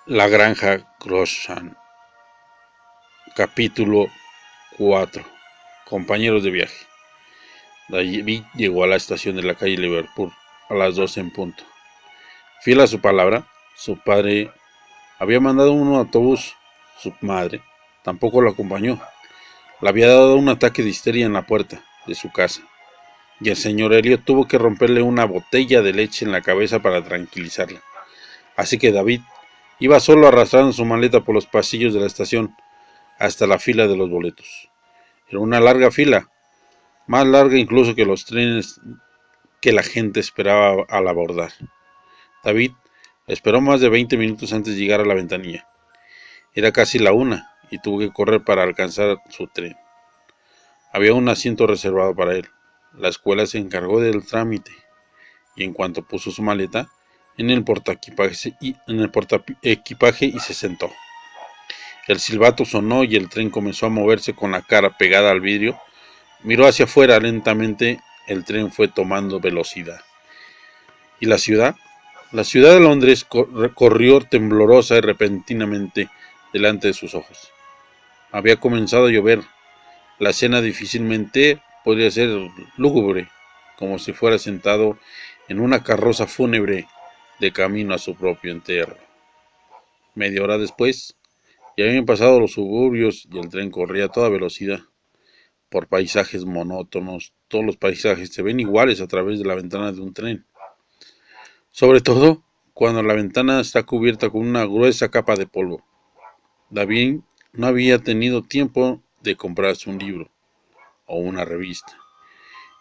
La granja Croshan. Capítulo 4. Compañeros de viaje. David llegó a la estación de la calle Liverpool a las 12 en punto. Fiel a su palabra, su padre había mandado un autobús. Su madre tampoco lo acompañó. Le había dado un ataque de histeria en la puerta de su casa, y el señor Elliot tuvo que romperle una botella de leche en la cabeza para tranquilizarla. Así que David iba solo arrastrando su maleta por los pasillos de la estación hasta la fila de los boletos. Era una larga fila, más larga incluso que los trenes que la gente esperaba al abordar. David esperó más de 20 minutos antes de llegar a la ventanilla. Era casi la 1 y tuvo que correr para alcanzar su tren. Había un asiento reservado para él. La escuela se encargó del trámite y en cuanto puso su maleta en el portaequipaje y se sentó. El silbato sonó y el tren comenzó a moverse con la cara pegada al vidrio. Miró hacia afuera lentamente, el tren fue tomando velocidad. ¿Y la ciudad? La ciudad de Londres corrió temblorosa y repentinamente delante de sus ojos. Había comenzado a llover. La escena difícilmente podría ser lúgubre, como si fuera sentado en una carroza fúnebre de camino a su propio entierro. Media hora después, ya habían pasado los suburbios y el tren corría a toda velocidad por paisajes monótonos. Todos los paisajes se ven iguales a través de la ventana de un tren. Sobre todo cuando la ventana está cubierta con una gruesa capa de polvo. David no había tenido tiempo de comprarse un libro o una revista.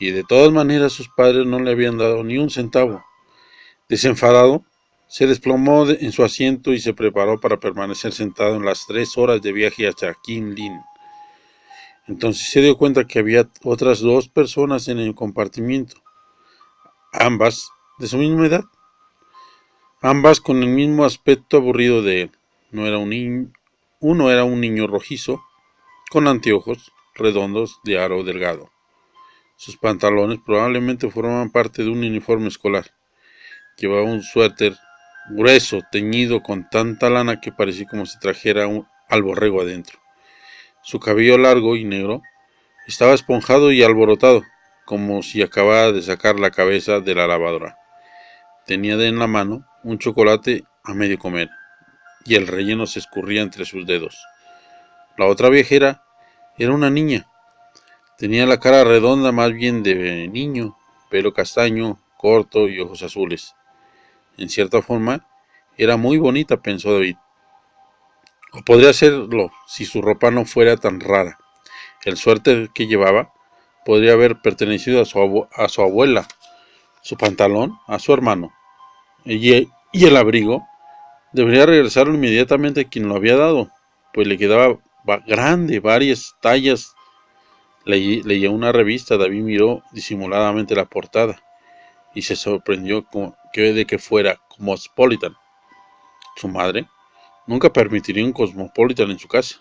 Y de todas maneras sus padres no le habían dado ni un centavo. Desenfadado, se desplomó en su asiento y se preparó para permanecer sentado en las 3 horas de viaje hacia King Lynn. Entonces se dio cuenta que había otras 2 personas en el compartimiento, ambas de su misma edad, ambas con el mismo aspecto aburrido de él. Uno era un niño rojizo, con anteojos redondos de aro delgado. Sus pantalones probablemente formaban parte de un uniforme escolar. Llevaba un suéter grueso, teñido con tanta lana que parecía como si trajera al borrego adentro. Su cabello largo y negro estaba esponjado y alborotado, como si acabara de sacar la cabeza de la lavadora. Tenía en la mano un chocolate a medio comer, y el relleno se escurría entre sus dedos. La otra viajera era una niña. Tenía la cara redonda, más bien de niño, pelo castaño, corto y ojos azules. En cierta forma, era muy bonita, pensó David. O podría serlo si su ropa no fuera tan rara. El suéter que llevaba podría haber pertenecido a su abuela, su pantalón a su hermano, y el abrigo debería regresarlo inmediatamente a quien lo había dado, pues le quedaba grande, varias tallas. Leía una revista. David miró disimuladamente la portada y se sorprendió de que fuera Cosmopolitan. Su madre nunca permitiría un Cosmopolitan en su casa,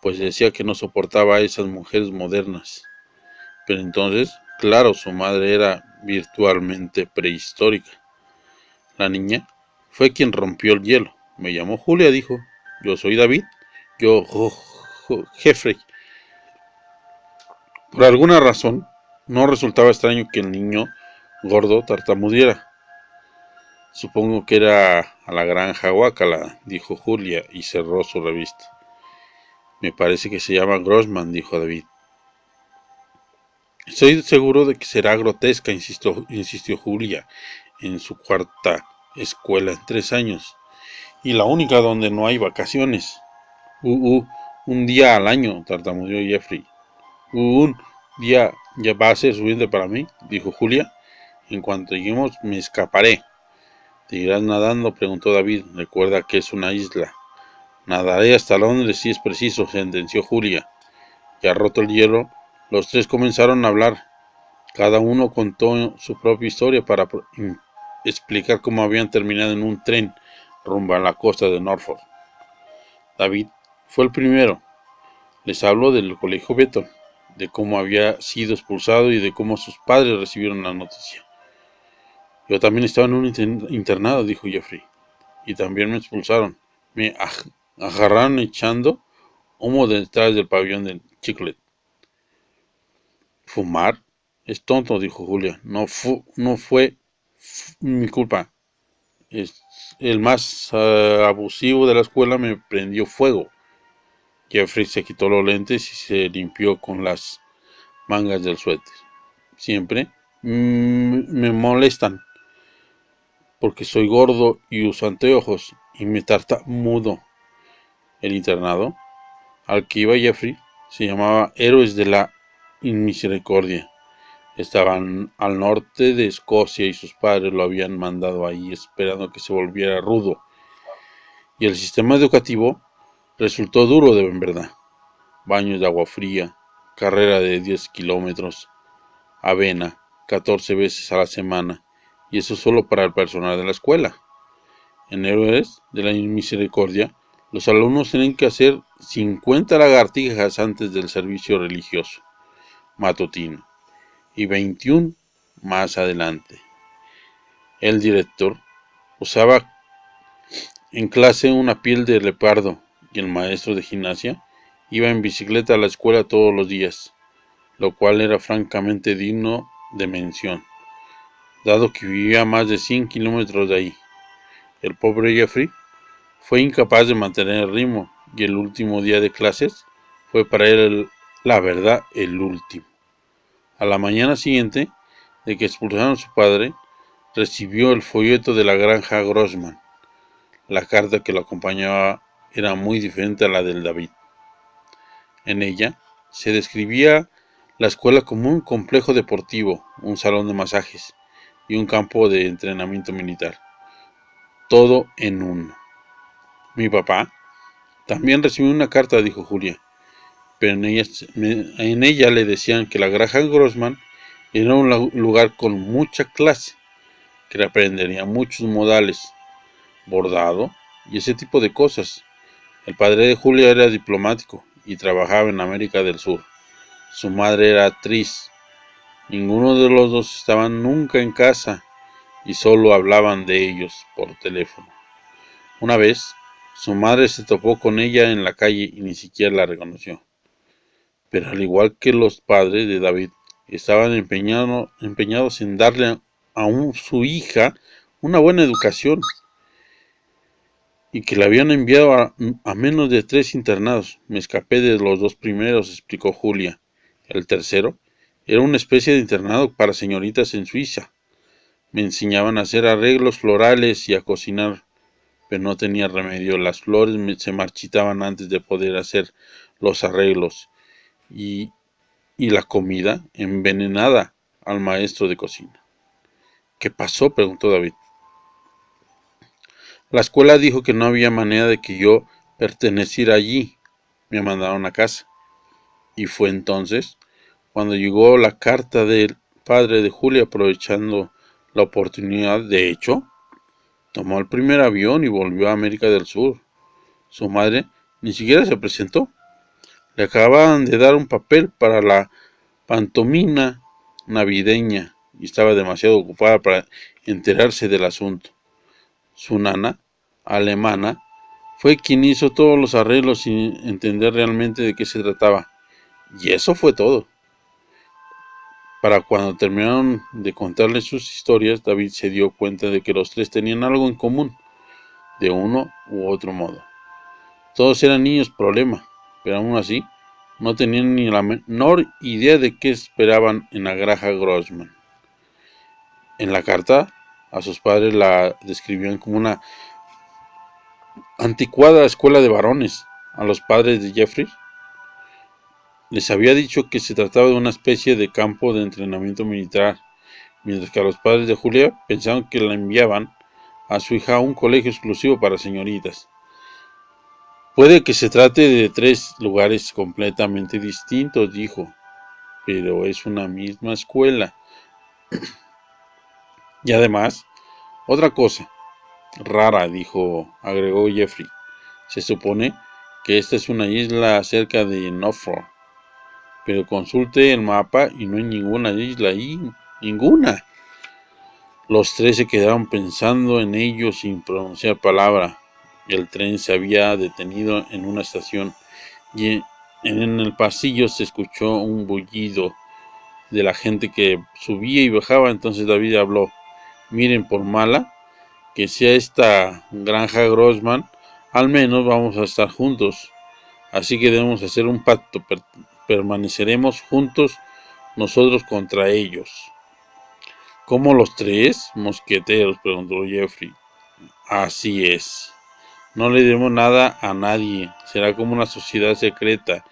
pues decía que no soportaba a esas mujeres modernas. Pero entonces, claro, su madre era virtualmente prehistórica. La niña fue quien rompió el hielo. Me llamo Julia, dijo. Yo soy David. Yo, Jeffrey. Por alguna razón, no resultaba extraño que el niño gordo tartamudeara. Supongo que era a la granja Guacala, dijo Julia y cerró su revista. Me parece que se llama Grossman, dijo David. Estoy seguro de que será grotesca, insistió Julia, en su cuarta escuela en 3 años, y la única donde no hay vacaciones. Un día al año, tartamudeó Jeffrey. Un día ya va a ser suficiente para mí, dijo Julia. En cuanto lleguemos me escaparé. ¿Te irás nadando?, preguntó David. Recuerda que es una isla. Nadaré hasta Londres si es preciso, sentenció Julia. Ya roto el hielo, los 3 comenzaron a hablar. Cada uno contó su propia historia para explicar cómo habían terminado en un tren rumbo a la costa de Norfolk. David fue el primero. Les habló del colegio Beton, de cómo había sido expulsado y de cómo sus padres recibieron la noticia. Yo también estaba en un internado, dijo Jeffrey, y también me expulsaron. Me agarraron echando humo detrás del pabellón del Chiclet. ¿Fumar? Es tonto, dijo Julia. No fue mi culpa. Es el más abusivo de la escuela me prendió fuego. Jeffrey se quitó los lentes y se limpió con las mangas del suéter. Siempre me molestan porque soy gordo y uso anteojos y me tartamudo. El internado al que iba Jeffrey se llamaba Héroes de la Inmisericordia. Estaban al norte de Escocia y sus padres lo habían mandado ahí esperando que se volviera rudo. Y el sistema educativo resultó duro de verdad. Baños de agua fría, carrera de 10 kilómetros, avena 14 veces a la semana, y eso solo para el personal de la escuela. En Héroes de la Misericordia, los alumnos tienen que hacer 50 lagartijas antes del servicio religioso matutino y 21 más adelante. El director usaba en clase una piel de leopardo y el maestro de gimnasia iba en bicicleta a la escuela todos los días, lo cual era francamente digno de mención, dado que vivía a más de 100 kilómetros de ahí. El pobre Jeffrey fue incapaz de mantener el ritmo y el último día de clases fue para él, la verdad, el último. A la mañana siguiente de que expulsaron a su padre, recibió el folleto de la granja Grossman. La carta que lo acompañaba era muy diferente a la del David. En ella se describía la escuela como un complejo deportivo, un salón de masajes y un campo de entrenamiento militar. Todo en uno. Mi papá también recibió una carta, dijo Julia, pero en ella le decían que la granja Grossman era un lugar con mucha clase, que aprendería muchos modales, bordado y ese tipo de cosas. El padre de Julia era diplomático y trabajaba en América del Sur. Su madre era actriz. Ninguno de los dos estaban nunca en casa y solo hablaban de ellos por teléfono. Una vez, su madre se topó con ella en la calle y ni siquiera la reconoció. Pero al igual que los padres de David, estaban empeñados en darle a su hija una buena educación y que la habían enviado a menos de 3 internados. Me escapé de los 2 primeros, explicó Julia. El tercero era una especie de internado para señoritas en Suiza. Me enseñaban a hacer arreglos florales y a cocinar, pero no tenía remedio. Las flores se marchitaban antes de poder hacer los arreglos y la comida envenenada al maestro de cocina. ¿Qué pasó?, preguntó David. La escuela dijo que no había manera de que yo perteneciera allí. Me mandaron a casa. Y fue entonces cuando llegó la carta del padre de Julia, aprovechando la oportunidad. De hecho, tomó el primer avión y volvió a América del Sur. Su madre ni siquiera se presentó. Le acababan de dar un papel para la pantomima navideña y estaba demasiado ocupada para enterarse del asunto. Su nana, alemana, fue quien hizo todos los arreglos sin entender realmente de qué se trataba. Y eso fue todo. Para cuando terminaron de contarle sus historias, David se dio cuenta de que los tres tenían algo en común, de uno u otro modo. Todos eran niños problema, pero aún así no tenían ni la menor idea de qué esperaban en la granja Grossman. En la carta, a sus padres la describían como una anticuada escuela de varones. A los padres de Jeffrey les había dicho que se trataba de una especie de campo de entrenamiento militar, mientras que a los padres de Julia pensaban que la enviaban a su hija a un colegio exclusivo para señoritas. Puede que se trate de 3 lugares completamente distintos, dijo, pero es una misma escuela. Y además, otra cosa rara, agregó Jeffrey. Se supone que esta es una isla cerca de Norfolk, pero consulte el mapa y no hay ninguna isla ahí, ninguna. Los tres se quedaron pensando en ello sin pronunciar palabra. El tren se había detenido en una estación y en el pasillo se escuchó un bullido de la gente que subía y bajaba. Entonces David habló: miren, por mala que sea esta granja Grossman, al menos vamos a estar juntos. Así que debemos hacer un pacto. Permaneceremos juntos nosotros contra ellos. ¿Cómo los tres mosqueteros?, preguntó Jeffrey. Así es. No le diremos nada a nadie. Será como una sociedad secreta.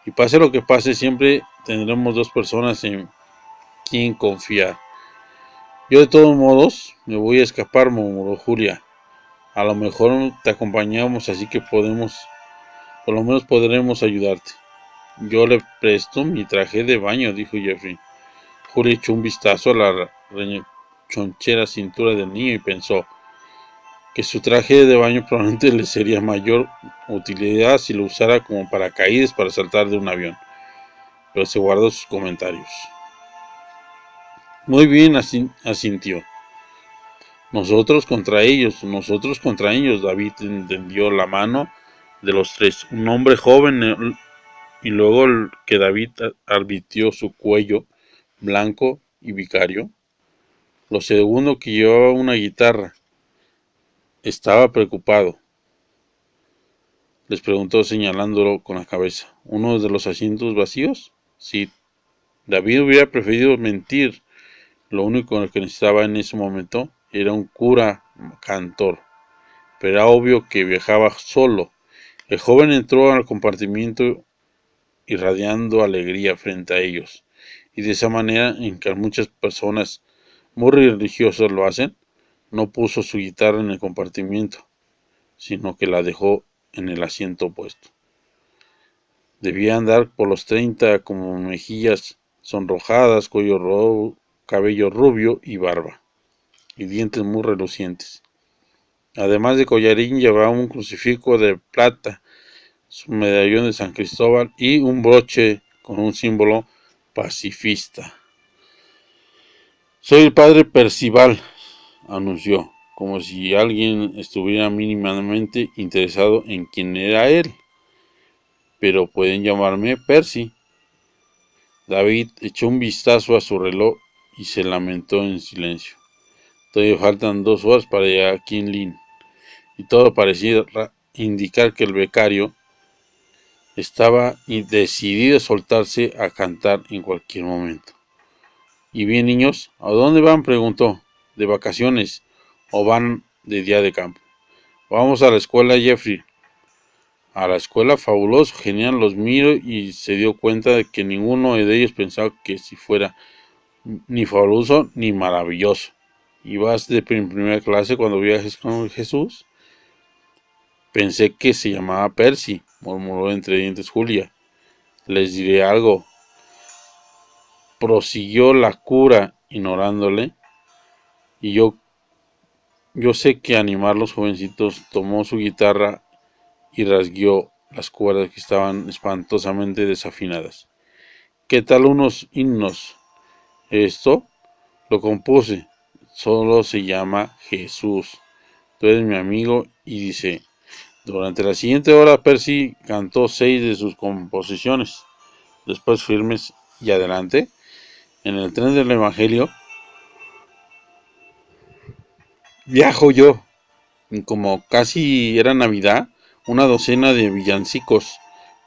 Y pase lo que pase, siempre tendremos dos personas en quien confiar. Yo de todos modos me voy a escapar, murmuró Julia. A lo mejor te acompañamos, así que por lo menos podremos ayudarte. Yo le presto mi traje de baño, dijo Jeffrey. Julia echó un vistazo a la rechonchera cintura del niño y pensó que su traje de baño probablemente le sería mayor utilidad si lo usara como paracaídas para saltar de un avión, pero se guardó sus comentarios. Muy bien, asintió. Nosotros contra ellos. David tendió la mano de los tres. Un hombre joven, y luego que David advirtió su cuello blanco y vicario. Lo segundo, que llevaba una guitarra. Estaba preocupado. Les preguntó señalándolo con la cabeza. ¿Uno de los asientos vacíos? Sí. David hubiera preferido mentir. Lo único que necesitaba en ese momento era un cura cantor. Pero era obvio que viajaba solo. El joven entró al compartimiento irradiando alegría frente a ellos, y de esa manera en que muchas personas muy religiosas lo hacen, no puso su guitarra en el compartimiento, sino que la dejó en el asiento opuesto. Debía andar por los 30 con mejillas sonrojadas, cabello rubio y barba, y dientes muy relucientes. Además de collarín, llevaba un crucifijo de plata, su medallón de San Cristóbal y un broche con un símbolo pacifista. Soy el padre Percival, anunció, como si alguien estuviera mínimamente interesado en quién era él. Pero pueden llamarme Percy. David echó un vistazo a su reloj y se lamentó en silencio. Todavía faltan 2 horas para llegar a Kinlin, y todo parecía indicar que el becario estaba decidido a soltarse a cantar en cualquier momento. ¿Y bien, niños? ¿A dónde van?, preguntó. ¿De vacaciones o van de día de campo? Vamos a la escuela, Jeffrey. A la escuela, fabuloso, genial. Los miró y se dio cuenta de que ninguno de ellos pensaba que si fuera ni fabuloso ni maravilloso. ¿Y vas de primera clase cuando viajes con Jesús? Pensé que se llamaba Percy, murmuró entre dientes Julia. Les diré algo, prosiguió la cura ignorándole, y yo sé que animar los jovencitos. Tomó su guitarra y rasguó las cuerdas que estaban espantosamente desafinadas. ¿Qué tal unos himnos? Esto lo compuse. Solo se llama Jesús. Tú eres mi amigo. Y dice: durante la siguiente hora Percy cantó 6 de sus composiciones. Después, firmes y adelante, en el tren del Evangelio, viajo yo. Y como casi era Navidad, una docena de villancicos.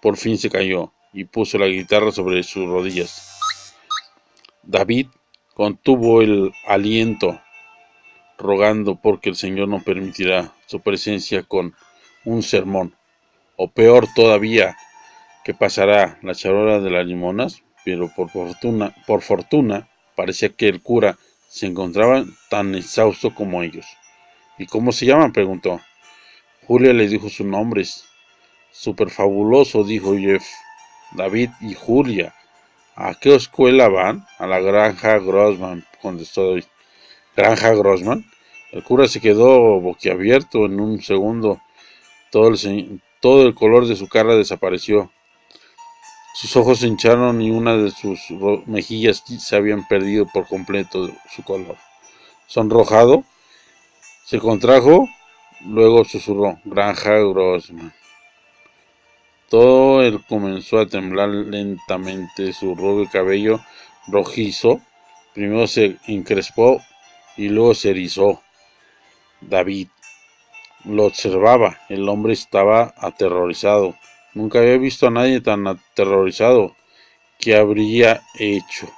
Por fin se cayó y puso la guitarra sobre sus rodillas. David contuvo el aliento, rogando porque el Señor no permitirá su presencia con un sermón. O peor todavía, que pasará la charola de las limonas. Pero por fortuna, parecía que el cura se encontraba tan exhausto como ellos. ¿Y cómo se llaman?, preguntó. Julia les dijo sus nombres. Superfabuloso, dijo Jeff. David y Julia. ¿A qué escuela van? A la granja Grossman, contestó David. ¿Granja Grossman? El cura se quedó boquiabierto en un segundo. Todo el color de su cara desapareció. Sus ojos se hincharon y una de sus mejillas se habían perdido por completo su color. Sonrojado, se contrajo Luego susurró: Granja Grossman. Todo él comenzó a temblar lentamente, su rubio cabello rojizo primero se encrespó y luego se erizó. David lo observaba, el hombre estaba aterrorizado. Nunca había visto a nadie tan aterrorizado. ¿Qué habría hecho?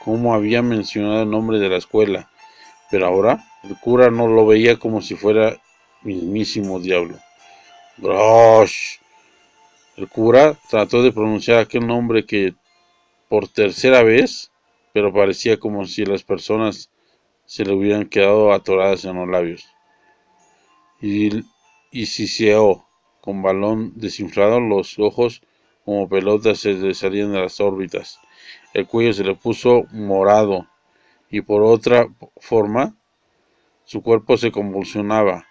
¿Cómo había mencionado el nombre de la escuela? Pero ahora el cura no lo veía como si fuera mismísimo diablo. Grosh. El cura trató de pronunciar aquel nombre que por tercera vez, pero parecía como si las personas se le hubieran quedado atoradas en los labios. Y siseó, con balón desinflado, los ojos como pelotas se le salían de las órbitas. El cuello se le puso morado y por otra forma su cuerpo se convulsionaba.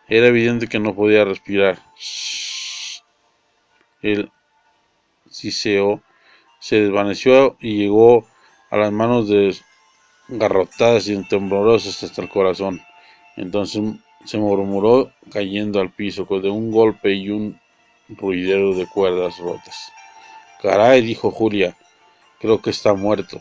Era evidente que no podía respirar. El siseo se desvaneció y llegó a las manos desgarrotadas y temblorosas hasta el corazón. Entonces se murmuró cayendo al piso de un golpe y un ruidero de cuerdas rotas. Caray, dijo Julia, creo que está muerto.